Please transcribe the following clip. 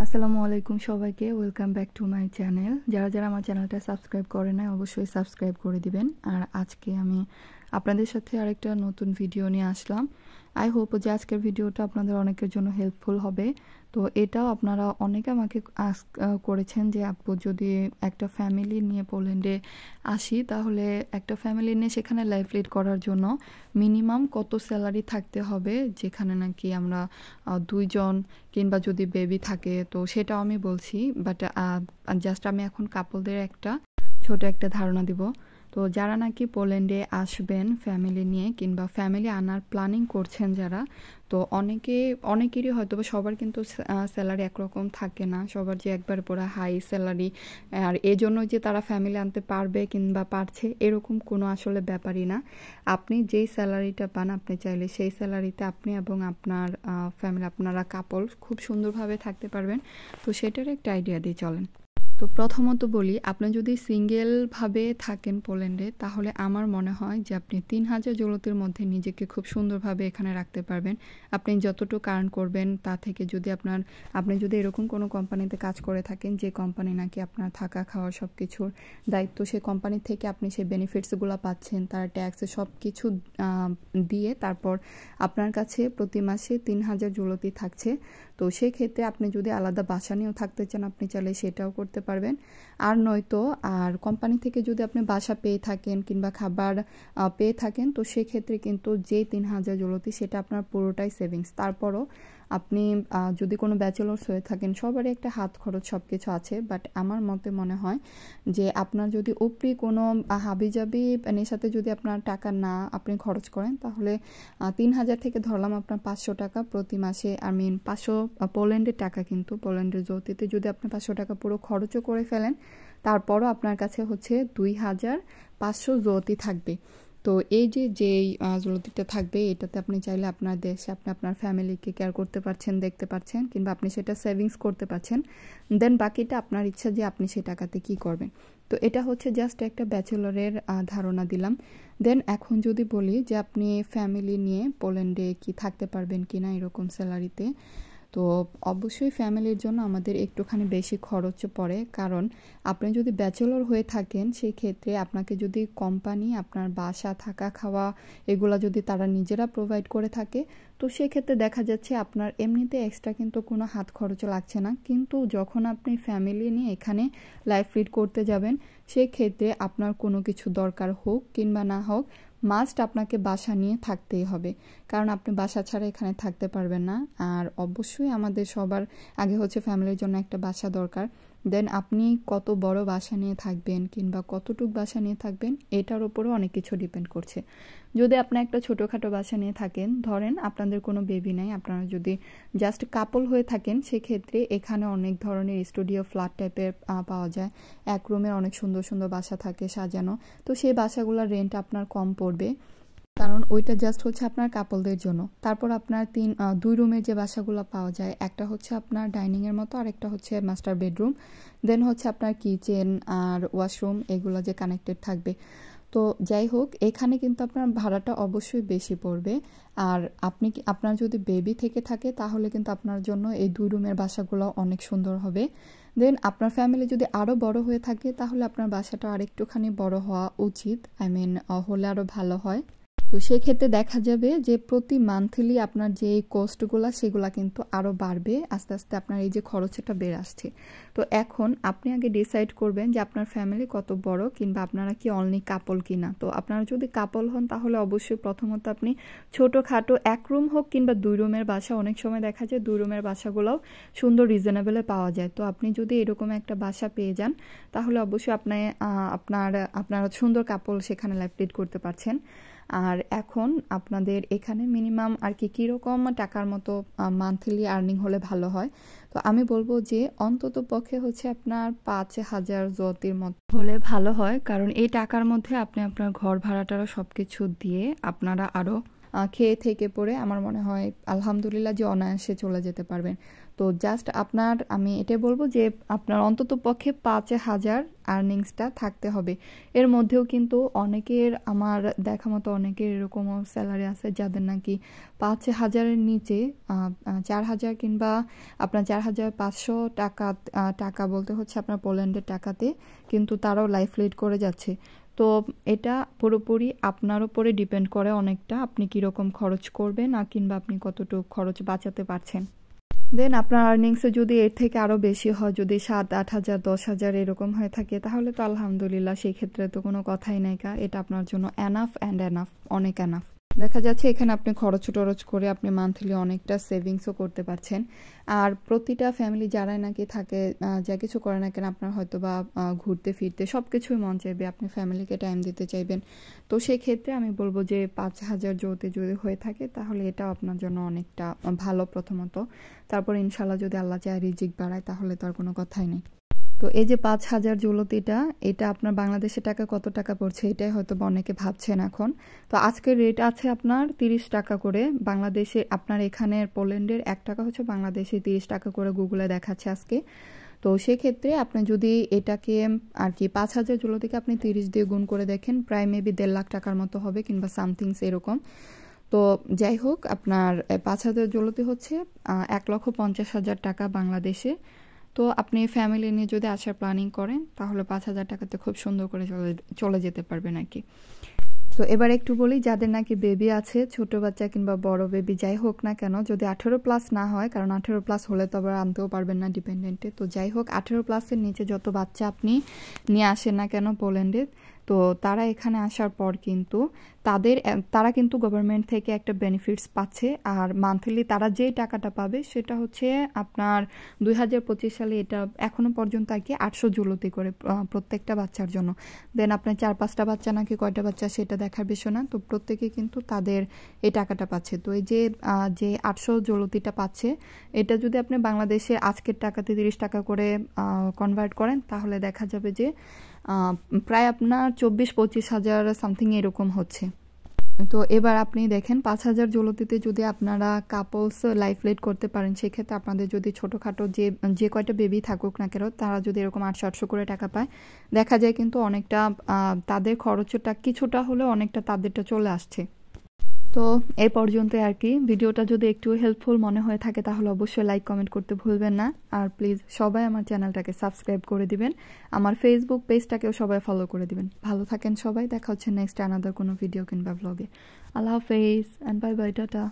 আসসালামু আলাইকুম সবাইকে, welcome back to my channel. যারা যারা আমার চ্যানেলটা সাবস্ক্রাইব করে নাই অবশ্যই সাবস্ক্রাইব করে দিবেন। আর আজকে আমি আপনাদের সাথে আরেকটা নতুন ভিডিও নিয়ে আসলাম। আই হোপ যে আজকের ভিডিওটা আপনাদের অনেকের জন্য হেল্পফুল হবে। তো এটাও আপনারা অনেকে আমাকে আস্ক করেছেন যে আপু যদি একটা ফ্যামিলি নিয়ে পোল্যান্ডে আসি তাহলে একটা ফ্যামিলি নিয়ে সেখানে লাইফ লিড করার জন্য মিনিমাম কত স্যালারি থাকতে হবে, যেখানে নাকি আমরা দুইজন কিংবা যদি বেবি থাকে তো সেটাও আমি বলছি। বাট জাস্ট আমি এখন কাপলদের একটা ছোট একটা ধারণা দিব। তো যারা নাকি পোল্যান্ডে আসবেন ফ্যামিলি নিয়ে কিংবা ফ্যামিলি আনার প্ল্যানিং করছেন যারা, তো অনেকেরই হয়তো সবার কিন্তু স্যালারি একরকম থাকে না, সবার যে একবার পুরো হাই স্যালারি আর এই জন্য যে তারা ফ্যামিলি আনতে পারবে কিংবা পারছে এরকম কোনো আসলে ব্যাপারই না। আপনি যেই স্যালারিটা পান আপনি চাইলে সেই স্যালারিতে আপনি এবং আপনার ফ্যামিলি আপনারা কাপল খুব সুন্দরভাবে থাকতে পারবেন। তো সেটার একটা আইডিয়া দিয়ে চলেন। তো প্রথমত বলি, আপনি যদি সিঙ্গেলভাবে থাকেন পোল্যান্ডে তাহলে আমার মনে হয় যে আপনি 3000 জলতির মধ্যে নিজেকে খুব সুন্দরভাবে এখানে রাখতে পারবেন। আপনি যতটুকু আর্ন করবেন তা থেকে যদি আপনি যদি এরকম কোনো কোম্পানিতে কাজ করে থাকেন যে কোম্পানি নাকি আপনার থাকা খাওয়া সব কিছুর দায়িত্ব, সেই কোম্পানি থেকে আপনি সেই বেনিফিটসগুলো পাচ্ছেন, তার ট্যাক্স সব কিছু দিয়ে তারপর আপনার কাছে প্রতি মাসে 3000 জলতি থাকছে। তো সেক্ষেত্রে আপনি যদি আলাদা বাসা নিয়েও থাকতে চান আপনি চাইলে সেটাও করতে পারবেন। আর নয়তো আর কোম্পানি থেকে যদি আপনি বাসা পেয়ে থাকেন কিংবা খাবার পেয়ে থাকেন তো সেক্ষেত্রে কিন্তু যেই 3000 জলতি সেটা আপনার পুরোটাই সেভিংস। তারপরও আপনি যদি কোনো ব্যাচেলর্স হয়ে থাকেন সবারই একটা হাত খরচ সব কিছু আছে, বাট আমার মতে মনে হয় যে আপনার যদি উপরি কোনো হাবিজাবি নেশাতে যদি আপনার টাকা না আপনি খরচ করেন তাহলে 3000 থেকে ধরলাম আপনার 500 টাকা প্রতি মাসে, 500 পোল্যান্ডের টাকা, কিন্তু পোল্যান্ডের জলতিতে যদি আপনি 500 টাকা পুরো খরচও করে ফেলেন তারপরও আপনার কাছে হচ্ছে 2500 জলতি থাকবে। তো এই যেই জলতিটা থাকবে এটাতে আপনি চাইলে আপনার দেশে আপনি আপনার ফ্যামিলিকে কেয়ার করতে পারছেন, দেখতে পাচ্ছেন, কিংবা আপনি সেটা সেভিংস করতে পারছেন। দেন বাকিটা আপনার ইচ্ছা যে আপনি সেই টাকাতে কি করবেন। তো এটা হচ্ছে জাস্ট একটা ব্যাচেলরের ধারণা দিলাম। দেন এখন যদি বলি যে আপনি ফ্যামিলি নিয়ে পোল্যান্ডে কি থাকতে পারবেন কি না এরকম স্যালারিতে, তো অবশ্যই ফ্যামিলির জন্য আমাদের একটুখানি বেশি খরচ পড়ে। কারণ আপনি যদি ব্যাচেলর হয়ে থাকেন সেই ক্ষেত্রে আপনাকে যদি কোম্পানি আপনার বাসা থাকা খাওয়া এগুলা যদি তারা নিজেরা প্রোভাইড করে থাকে তো সেক্ষেত্রে দেখা যাচ্ছে আপনার এমনিতে এক্সট্রা কিন্তু কোনো হাত খরচ লাগছে না। কিন্তু যখন আপনি ফ্যামিলি নিয়ে এখানে লাইফ লিড করতে যাবেন সেই ক্ষেত্রে আপনার কোনো কিছু দরকার হোক কিংবা না হোক মাস্ট আপনাকে বাসা নিয়ে থাকতেই হবে, কারণ আপনি বাসা ছাড়া এখানে থাকতে পারবেন না। আর অবশ্যই আমাদের সবার আগে হচ্ছে ফ্যামিলির জন্য একটা বাসা দরকার। দেন আপনি কত বড় বাসা নিয়ে থাকবেন কিংবা কতটুক বাসা নিয়ে থাকবেন এটার উপরও অনেক কিছু ডিপেন্ড করছে। যদি আপনি একটা ছোটোখাটো বাসা নিয়ে থাকেন, ধরেন আপনাদের কোনো বেবি নাই, আপনারা যদি জাস্ট কাপল হয়ে থাকেন সেক্ষেত্রে এখানে অনেক ধরনের স্টুডিও ফ্ল্যাট টাইপের পাওয়া যায়। এক রুমের অনেক সুন্দর সুন্দর বাসা থাকে সাজানো, তো সেই বাসাগুলোর রেন্ট আপনার কম পড়বে কারণ ওইটা জাস্ট হচ্ছে আপনার কাপলদের জন্য। তারপর আপনার 2 রুমের যে বাসাগুলো পাওয়া যায়, একটা হচ্ছে আপনার ডাইনিংয়ের মতো আর একটা হচ্ছে মাস্টার বেডরুম, দেন হচ্ছে আপনার কিচেন আর ওয়াশরুম এগুলো যে কানেক্টেড থাকবে। তো যাই হোক এখানে কিন্তু আপনার ভাড়াটা অবশ্যই বেশি পড়বে। আর আপনার যদি বেবি থেকে থাকে তাহলে কিন্তু আপনার জন্য এই 2 রুমের বাসাগুলো অনেক সুন্দর হবে। দেন আপনার ফ্যামিলি যদি আরও বড় হয়ে থাকে তাহলে আপনার বাসাটা আরেকটুখানি বড় হওয়া উচিত, হলে আরও ভালো হয়। তো সেক্ষেত্রে দেখা যাবে যে প্রতি মান্থলি আপনার যে কস্টগুলো সেগুলো কিন্তু আরও বাড়বে, আস্তে আস্তে আপনার এই যে খরচটা বেড়ে আসছে। তো এখন আপনি আগে ডিসাইড করবেন যে আপনার ফ্যামিলি কত বড় কিংবা আপনারা কি অনলি কাপল কিনা। তো আপনারা যদি কাপল হন তাহলে অবশ্যই প্রথমত আপনি ছোটোখাটো 1 রুম হোক কিংবা 2 রুমের বাসা, অনেক সময় দেখা যায় 2 রুমের বাসাগুলোও সুন্দর রিজনেবলে পাওয়া যায়। তো আপনি যদি এরকম একটা বাসা পেয়ে যান তাহলে অবশ্যই আপনারা সুন্দর কাপল সেখানে লাইফ লিড করতে পারছেন। আর এখন আপনাদের এখানে মিনিমাম আর কি কীরকম টাকার মতো মান্থলি আর্নিং হলে ভালো হয়, তো আমি বলবো যে অন্তত পক্ষে হচ্ছে আপনার 5000 জলতির মতো হলে ভালো হয়। কারণ এই টাকার মধ্যে আপনি আপনার ঘর ভাড়াটারও সব কিছু দিয়ে আপনারা আরও খেয়ে থেকে পড়ে আমার মনে হয় আলহামদুলিল্লাহ যে অনায়াসে চলে যেতে পারবেন। তো জাস্ট আপনার আমি এটাই বলবো যে আপনার অন্তত পক্ষে 5,000 আর্নিংসটা থাকতে হবে। এর মধ্যেও কিন্তু অনেকের আমার দেখা মতো অনেকের এরকমও স্যালারি আছে যাদের নাকি 5,000-এর নিচে 4,000 কিংবা আপনার 4,500 টাকা বলতে হচ্ছে আপনার পোল্যান্ডের টাকাতে কিন্তু তারাও লাইফ লিড করে যাচ্ছে। তো এটা পুরোপুরি আপনার উপরে ডিপেন্ড করে অনেকটা, আপনি কীরকম খরচ করবেন আর কিংবা আপনি কতটুকু খরচ বাঁচাতে পারছেন। দেন আপনার আর্নিংসে যদি এর থেকে আরও বেশি হয়, যদি 7-8,000 10,000 এরকম হয়ে থাকে তাহলে তো আলহামদুলিল্লাহ, সেই ক্ষেত্রে তো কোনো কথাই নাই কা, এটা আপনার জন্য এনাফ অ্যান্ড এনাফ, অনেক এনাফ। দেখা যাচ্ছে এখানে আপনি খরচ টরচ করে আপনি মান্থলি অনেকটা সেভিংসও করতে পারছেন। আর প্রতিটা ফ্যামিলি যারাই নাকি থাকে, যা কিছু করে না কেন, আপনার হয়তো বা ঘুরতে ফিরতে সব কিছুই মন চাইবে, আপনি ফ্যামিলিকে টাইম দিতে চাইবেন। তো সেই ক্ষেত্রে আমি বলবো যে 5,000 যদি হয়ে থাকে তাহলে এটাও আপনার জন্য অনেকটা ভালো প্রথমত। তারপর ইনশাল্লাহ যদি আল্লাহ চায় রিজিক বাড়ায় তাহলে তো আর কোনো কথাই নেই। তো এই যে 5,000 জুলতিটা, এটা আপনার বাংলাদেশের টাকা কত টাকা পড়ছে এটাই হয়তো অনেকে ভাবছেন এখন। তো আজকের রেট আছে আপনার 30 টাকা করে বাংলাদেশে। আপনার এখানে পোল্যান্ডের 1 টাকা হচ্ছে বাংলাদেশে 30 টাকা করে গুগলে দেখাচ্ছে আজকে। তো সেক্ষেত্রে আপনি যদি এটাকে আর কি 5,000 জুলতিকে আপনি 30 দিয়ে গুণ করে দেখেন, প্রায় মেবি 1.5 লাখ টাকার মতো হবে কিংবা সামথিংস এরকম। তো যাই হোক, আপনার 5,000 জুলতি হচ্ছে 1,50,000 টাকা বাংলাদেশে। তো আপনি ফ্যামিলি নিয়ে যদি আসার প্ল্যানিং করেন তাহলে 5,000 টাকাতে খুব সুন্দর করে চলে যেতে পারবেন আর কি। তো এবার একটু বলি, যাদের নাকি বেবি আছে, ছোট বাচ্চা কিংবা বড় বেবি যাই হোক না কেন, যদি 18+ না হয়, কারণ 18+ হলে তো আবার আনতেও পারবেন না ডিপেন্ডেন্টে, তো যাই হোক 18+-এর নিচে যত বাচ্চা আপনি নিয়ে আসেন না কেন পোল্যান্ডে, তো তারা এখানে আসার পর কিন্তু তারা কিন্তু গভর্নমেন্ট থেকে একটা বেনিফিটস পাচ্ছে। আর মান্থলি তারা যে টাকাটা পাবে সেটা হচ্ছে আপনার 2025 সালে এটা এখনো পর্যন্ত আর কি 800 জুলতি করে প্রত্যেকটা বাচ্চার জন্য। দেন আপনার 4-5টা বাচ্চা নাকি কয়টা বাচ্চা সেটা দেখার বিষয় না, তো প্রত্যেকে কিন্তু তাদের এই টাকাটা পাচ্ছে। তো এই যে 800 জুলতিটা পাচ্ছে, এটা যদি আপনি বাংলাদেশে আজকের টাকাতে 30 টাকা করে কনভার্ট করেন তাহলে দেখা যাবে যে প্রায় আপনার 24-25 হাজার সামথিং এরকম হচ্ছে। তো এবার আপনি দেখেন 5,000 জুলতিতে যদি আপনারা কাপলস লাইফ লিড করতে পারেন, সেক্ষেত্রে আপনাদের যদি ছোটোখাটো যে কয়টা বেবি থাকুক না কেন, তারা যদি এরকম 800-800 করে টাকা পায়, দেখা যায় কিন্তু অনেকটা তাদের খরচটা কিছুটা হলেও অনেকটা তাদেরটা চলে আসছে। তো এই পর্যন্ত আর কি। ভিডিওটা যদি একটু হেল্পফুল মনে হয়ে থাকে তাহলে অবশ্যই লাইক কমেন্ট করতে ভুলবেন না। আর প্লিজ সবাই আমার চ্যানেলটাকে সাবস্ক্রাইব করে দিবেন, আমার ফেসবুক পেজটাকেও সবাই ফলো করে দিবেন। ভালো থাকেন সবাই, দেখা হচ্ছে নেক্সট আনাদার কোনো ভিডিও কিংবা ব্লগে। আল্লাহ হাফেজ অ্যান্ড বাই বাই, টাটা।